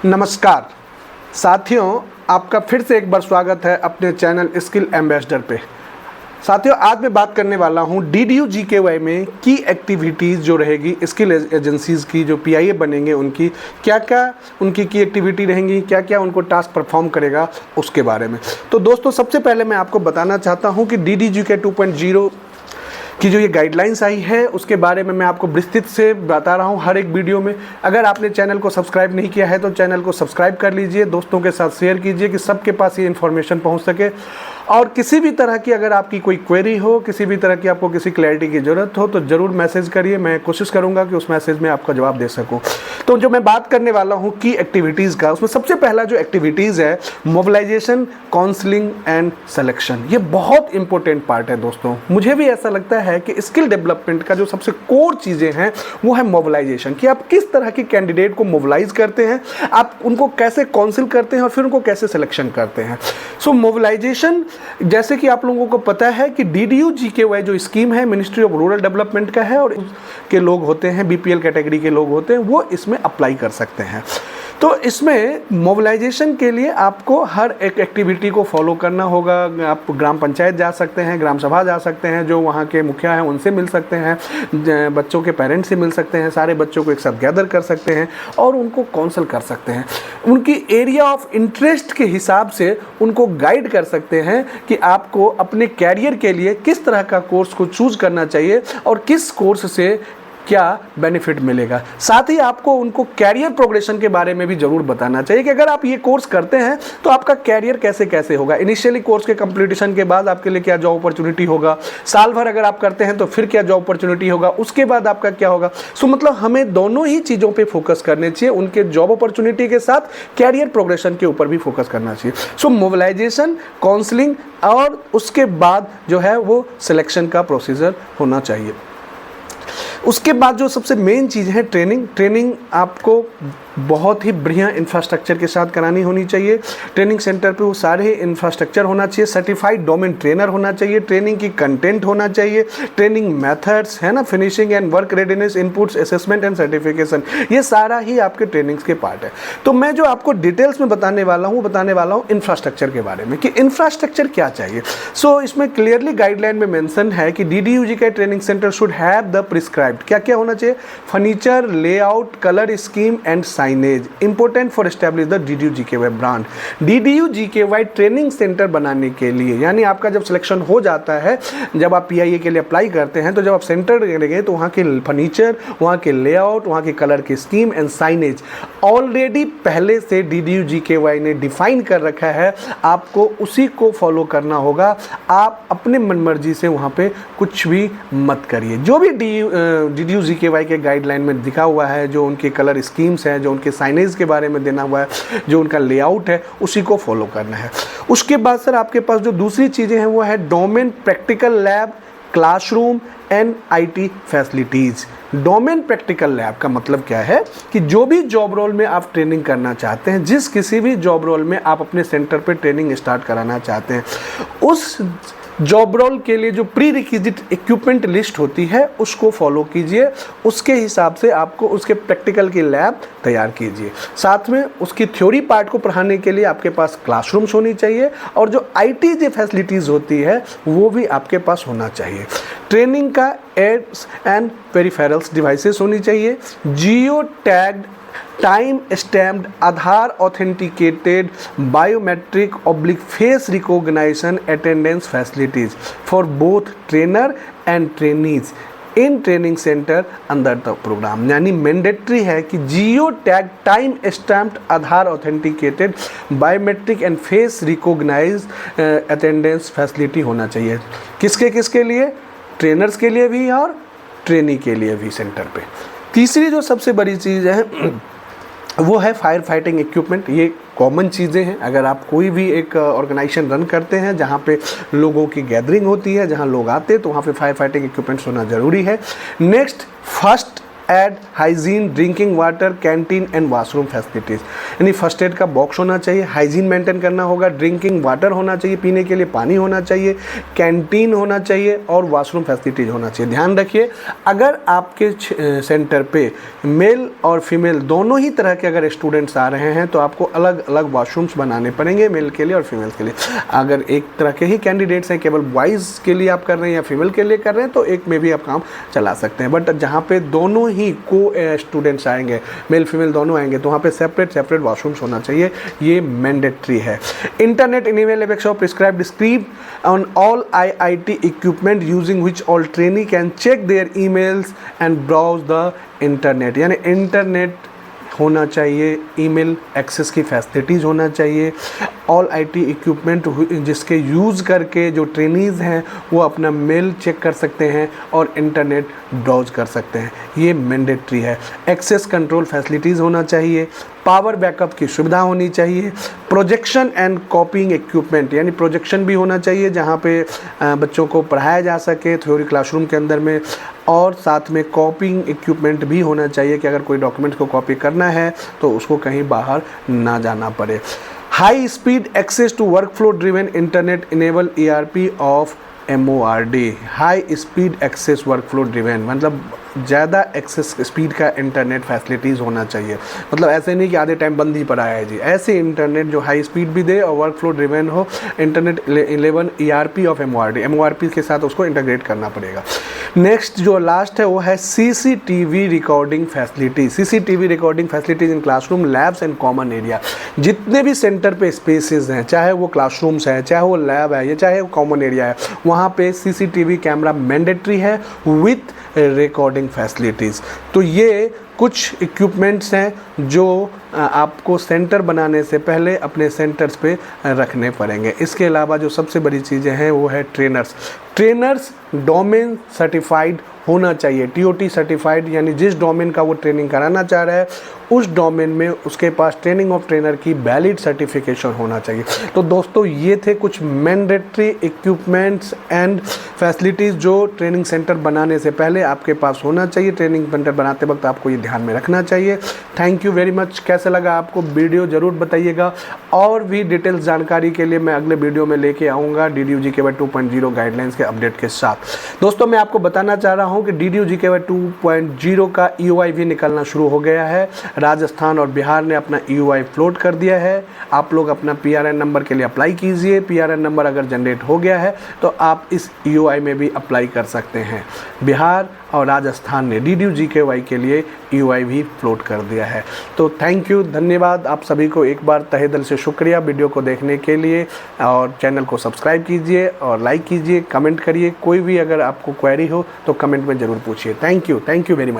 नमस्कार साथियों, आपका फिर से एक बार स्वागत है अपने चैनल स्किल एम्बेसडर पे। साथियों, आज मैं बात करने वाला हूँ DDU GKY में की एक्टिविटीज़ जो रहेगी स्किल एजेंसीज़ की, जो PIA बनेंगे उनकी क्या क्या उनकी की एक्टिविटी रहेंगी, क्या क्या उनको टास्क परफॉर्म करेगा उसके बारे में। तो दोस्तों, सबसे पहले मैं आपको बताना चाहता हूँ कि DDU GKY 2.0 की जो ये गाइडलाइंस आई है उसके बारे में मैं आपको विस्तृत से बता रहा हूँ हर एक वीडियो में। अगर आपने चैनल को सब्सक्राइब नहीं किया है तो चैनल को सब्सक्राइब कर लीजिए, दोस्तों के साथ शेयर कीजिए कि सबके पास ये इन्फॉर्मेशन पहुँच सके। और किसी भी तरह की अगर आपकी कोई क्वेरी हो, किसी भी तरह की आपको किसी क्लैरिटी की ज़रूरत हो तो ज़रूर मैसेज करिए, मैं कोशिश करूँगा कि उस मैसेज में आपका जवाब दे सकूँ। तो जो मैं बात करने वाला हूँ की एक्टिविटीज़ का, उसमें सबसे पहला जो एक्टिविटीज़ है मोबिलाइजेशन, काउंसलिंग एंड सिलेक्शन। ये बहुत इंपॉर्टेंट पार्ट है दोस्तों। मुझे भी ऐसा लगता है कि स्किल डेवलपमेंट का जो सबसे कोर चीज़ें हैं वो है मोबिलाइजेशन, कि आप किस तरह की कैंडिडेट को मोबिलाइज करते हैं, आप उनको कैसे काउंसिल करते हैं और फिर उनको कैसे सिलेक्शन करते हैं। सो मोबिलाइजेशन, जैसे कि आप लोगों को पता है कि DDU GKY जो स्कीम है मिनिस्ट्री ऑफ रूरल डेवलपमेंट का है और के लोग होते हैं, BPL कैटेगरी के लोग होते हैं, वो इसमें अप्लाई कर सकते हैं। तो इसमें मोबिलाइजेशन के लिए आपको हर एक एक्टिविटी को फॉलो करना होगा। आप ग्राम पंचायत जा सकते हैं, ग्राम सभा जा सकते हैं, जो वहाँ के मुखिया हैं उनसे मिल सकते हैं, बच्चों के पेरेंट्स से मिल सकते हैं, सारे बच्चों को एक साथ गैदर कर सकते हैं और उनको काउंसिल कर सकते हैं। उनकी एरिया ऑफ इंटरेस्ट के हिसाब से उनको गाइड कर सकते हैं कि आपको अपने कैरियर के लिए किस तरह का कोर्स को चूज करना चाहिए और किस कोर्स से क्या बेनिफिट मिलेगा। साथ ही आपको उनको कैरियर प्रोग्रेशन के बारे में भी जरूर बताना चाहिए कि अगर आप ये कोर्स करते हैं तो आपका कैरियर कैसे कैसे होगा। इनिशियली कोर्स के कंप्लीटेशन के बाद आपके लिए क्या जॉब अपॉर्चुनिटी होगा, साल भर अगर आप करते हैं तो फिर क्या जॉब अपॉर्चुनिटी होगा, उसके बाद आपका क्या होगा। सो मतलब हमें दोनों ही चीज़ों पे फोकस करने चाहिए, उनके जॉब अपॉर्चुनिटी के साथ कैरियर प्रोग्रेशन के ऊपर भी फोकस करना चाहिए। सो मोबिलाइजेशन, काउंसलिंग और उसके बाद जो है वो सिलेक्शन का प्रोसीजर होना चाहिए। उसके बाद जो सबसे मेन चीज़ है ट्रेनिंग आपको बहुत ही बढ़िया इंफ्रास्ट्रक्चर के साथ करानी होनी चाहिए। ट्रेनिंग सेंटर पे वो सारे इंफ्रास्ट्रक्चर होना चाहिए, सर्टिफाइड डोमेन ट्रेनर होना चाहिए, ट्रेनिंग की कंटेंट होना चाहिए, ट्रेनिंग मेथड्स है ना, finishing and work readiness, inputs, assessment and certification, ये सारा ही आपके ट्रेनिंग्स के पार्ट है। तो मैं जो आपको डिटेल्स में बताने वाला हूँ इंफ्रास्ट्रक्चर के बारे में कि इंफ्रास्ट्रक्चर क्या चाहिए। सो इसमें क्लियरली गाइडलाइन में मेंशन है कि DDU GKY training centre should have the prescribed, क्या क्या होना चाहिए, furniture, layout, colour scheme and signage, important for establish the DDU GKY brand. DDU GKY training centre बनाने के लिए, यानी आपका जब सिलेक्शन हो जाता है, जब आप PIA के लिए अप्लाई करते हैं तो जब आप सेंटर करेंगे तो वहाँ के फर्नीचर, वहाँ के लेआउट, वहाँ के कलर की स्कीम एंड साइनेज ऑलरेडी पहले से DDU GKY ने डिफाइन कर रखा है, आपको उसी को फॉलो करना होगा। आप अपने मनमर्जी से वहाँ पे कुछ भी मत करिए। जो भी DDU GKY के गाइडलाइन में दिखा हुआ है, जो उनके कलर स्कीम्स हैं, जो उनके साइनेज के बारे में देना हुआ है, जो उनका लेआउट है, उसी को फॉलो करना है। उसके बाद सर आपके पास जो दूसरी चीज़ें हैं वो है domain, practical lab, classroom and IT facilities. Domain practical lab का मतलब क्या है कि जो भी जॉब रोल में आप ट्रेनिंग करना चाहते हैं, जिस किसी भी जॉब रोल में आप अपने सेंटर पे ट्रेनिंग स्टार्ट कराना चाहते हैं, उस जॉब रोल के लिए जो प्री रिक्विजिट इक्विपमेंट लिस्ट होती है उसको फॉलो कीजिए, उसके हिसाब से आपको उसके प्रैक्टिकल की लैब तैयार कीजिए। साथ में उसकी थ्योरी पार्ट को पढ़ाने के लिए आपके पास क्लासरूम्स होनी चाहिए और जो IT जो फैसिलिटीज़ होती है वो भी आपके पास होना चाहिए। ट्रेनिंग का एड्स एंड पेरिफेरल्स डिवाइसेस होनी चाहिए, geo tagged, time stamped, Aadhaar authenticated, biometric oblique face recognition attendance facilities for both trainer and trainees in training centre under the programme. यानी मैंडेटरी है कि geo tag, time stamped, Aadhaar authenticated, biometric and face recognise attendance facility होना चाहिए। किसके लिए, trainers के लिए भी और ट्रेनी के लिए भी सेंटर पे। तीसरी जो सबसे बड़ी चीज़ है वो है फायर फाइटिंग इक्विपमेंट। ये कॉमन चीज़ें हैं, अगर आप कोई भी एक ऑर्गेनाइजेशन रन करते हैं जहाँ पे लोगों की गैदरिंग होती है, जहाँ लोग आते हैं, तो वहाँ पे फायर फाइटिंग इक्विपमेंट्स होना ज़रूरी है। Next, first aid hygiene drinking water canteen and washroom facilities, यानी फर्स्ट एड का बॉक्स होना चाहिए, हाइजीन मेंटेन करना होगा, ड्रिंकिंग वाटर होना चाहिए, पीने के लिए पानी होना चाहिए, कैंटीन होना चाहिए और वाशरूम फैसिलिटीज़ होना चाहिए। ध्यान रखिए, अगर आपके सेंटर पे मेल और फीमेल दोनों ही तरह के अगर स्टूडेंट्स आ रहे हैं तो आपको अलग अलग वॉशरूम्स बनाने पड़ेंगे, मेल के लिए और फीमेल के लिए। अगर एक तरह के ही कैंडिडेट्स हैं, केवल बॉयज़ के लिए आप कर रहे हैं या फीमेल के लिए कर रहे हैं, तो एक में भी आप काम चला सकते हैं। बट जहाँ पे दोनों ही को स्टूडेंट्स आएंगे, मेल फीमेल दोनों आएंगे, तो वहाँ पे सेपरेट वॉशरूम्स होना चाहिए, ये मैंडेटरी है। Internet enable access of prescribed speed on all IIT equipment using which all trainee can check their emails and browse the internet, यानी इंटरनेट होना चाहिए, ईमेल एक्सेस की फैसिलिटीज़ होना चाहिए। ऑल IT इक्विपमेंट जिसके यूज़ करके जो ट्रेनीज़ हैं वो अपना मेल चेक कर सकते हैं और इंटरनेट ब्राउज कर सकते हैं, ये मैंडेटरी है। एक्सेस कंट्रोल फैसिलिटीज़ होना चाहिए, पावर बैकअप की सुविधा होनी चाहिए, प्रोजेक्शन एंड कॉपिंग इक्विपमेंट, यानी प्रोजेक्शन भी होना चाहिए जहाँ पे बच्चों को पढ़ाया जा सके थ्योरी क्लासरूम के अंदर में, और साथ में कॉपिंग इक्विपमेंट भी होना चाहिए कि अगर कोई डॉक्यूमेंट को कॉपी करना है तो उसको कहीं बाहर ना जाना पड़े। High speed access to workflow driven internet enable ERP of MORD, high speed access workflow driven मतलब ज़्यादा एक्सेस स्पीड का इंटरनेट फैसिलिटीज़ होना चाहिए। मतलब ऐसे नहीं कि आधे टाइम बंद ही पड़ा है जी, ऐसे इंटरनेट जो हाई स्पीड भी दे और वर्क फ्लो ड्रिवन हो। इंटरनेट 11 ERP ऑफ MORD के साथ उसको इंटीग्रेट करना पड़ेगा। नेक्स्ट जो लास्ट है वो है CCTV recording facility. CCTV recording facilities in classroom labs and common area, जितने भी सेंटर पे स्पेसेस हैं, चाहे वो क्लासरूम्स है, चाहे वो लैब है, या चाहे वो कॉमन एरिया है, वहाँ पे CCTV कैमरा मैंडेटरी है विथ रिकॉर्डिंग फैसिलिटीज़। तो ये कुछ इक्विपमेंट्स हैं जो आपको सेंटर बनाने से पहले अपने सेंटर्स पे रखने पड़ेंगे। इसके अलावा जो सबसे बड़ी चीज़ें हैं वो है ट्रेनर्स डोमेन सर्टिफाइड होना चाहिए, TOT सर्टिफाइड, यानी जिस डोमेन का वो ट्रेनिंग कराना चाह रहा है उस डोमेन में उसके पास ट्रेनिंग ऑफ ट्रेनर की वैलिड सर्टिफिकेशन होना चाहिए। तो दोस्तों ये थे कुछ मैंडेटरी इक्विपमेंट्स एंड फैसिलिटीज़ जो ट्रेनिंग सेंटर बनाने से पहले आपके पास होना चाहिए। ट्रेनिंग सेंटर बनाते वक्त आपको ये ध्यान में रखना चाहिए। Thank you very much. कैसा लगा आपको वीडियो ज़रूर बताइएगा, और भी डिटेल्स जानकारी के लिए मैं अगले वीडियो में लेके आऊँगा DDU GKY 2.0 गाइडलाइंस के अपडेट के साथ। दोस्तों मैं आपको बताना चाह रहा हूँ कि DDU GKY 2.0 का EOI भी निकलना शुरू हो गया है। राजस्थान और बिहार ने अपना EOI फ्लोट कर दिया है। आप लोग अपना PRN नंबर के लिए अप्लाई कीजिए। PRN नंबर अगर जनरेट हो गया है तो आप इस EOI में भी अप्लाई कर सकते हैं। बिहार और राजस्थान ने DDU GKY के लिए EOI भी फ्लोट कर दिया है। तो थैंक यू, धन्यवाद आप सभी को एक बार तहे दिल से शुक्रिया वीडियो को देखने के लिए, और चैनल को सब्सक्राइब कीजिए और लाइक कीजिए, कमेंट करिए। कोई भी अगर आपको क्वेरी हो तो कमेंट में ज़रूर पूछिए। Thank you very much.